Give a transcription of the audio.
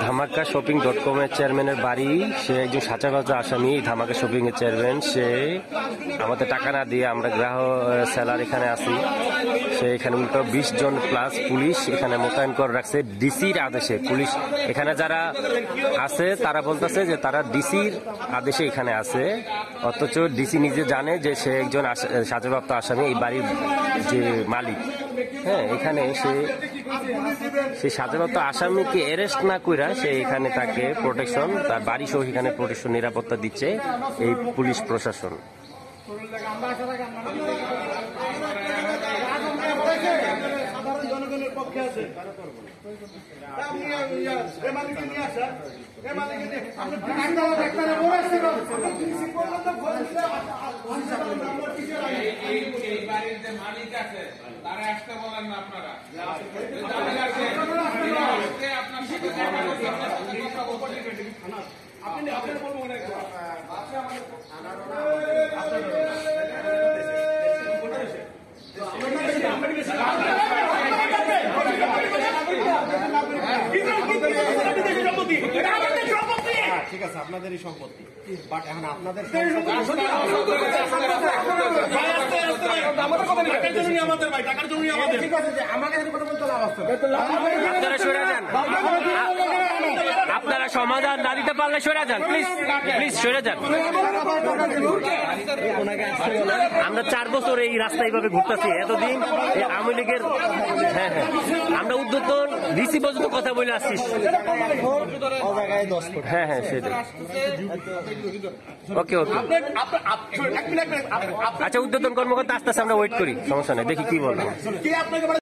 ধামাকা শপিং.com এর চেয়ারম্যানের বাড়ি। সে একজন সাজাবাজা আসামি। ধামাকা শপিং এর চেয়ারম্যান, সে আমাদের টাকা না দিয়ে আমরা গ্রাহক সেলার এখানে আছি। সে এখানে উল্টো 20 জন প্লাস পুলিশ এখানে মোতায়েন করে রাখছে ডিসির আদেশে। পুলিশ এখানে যারা আছে তারা বলতেছে যে তারা ডিসির আদেশে এখানে আছে, অথচ ডিসি নিজে জানে যে সে একজন সাজাপ্রাপ্ত আসামি, এই বাড়ির যে মালিক। হ্যাঁ, এখানে সে সাজাপ্রাপ্ত আসামিকে অ্যারেস্ট না কইরা সে এখানে তাকে প্রোটেকশন, তার বাড়ি সহ এখানে প্রোটেকশন নিরাপত্তা দিচ্ছে এই পুলিশ প্রশাসন। জনগণের পক্ষে আছে। মালিক আছে তারা আসতে বলেন না আপনারা। ঠিক আছে, আপনাদেরই সম্পত্তি, বাট এখন আপনাদের আপনারা সমাধান না দিতে পারলে সরে যান, প্লিজ প্লিজ সরে যান। আমরা 4 বছর এই রাস্তা এইভাবে ঘুরতেছি, এতদিন আওয়ামী লীগের। হ্যাঁ হ্যাঁ, আমরা উদ্যোতন ডিসি পর্যন্ত কথা বলে আসছিস। হ্যাঁ হ্যাঁ, সেটাই। ওকে ওকে, আচ্ছা উদ্যোতন কর্মকর্তা আস্তে আস্তে আমরা ওয়েট করি, সমস্যা নেই, দেখি কি বলবো।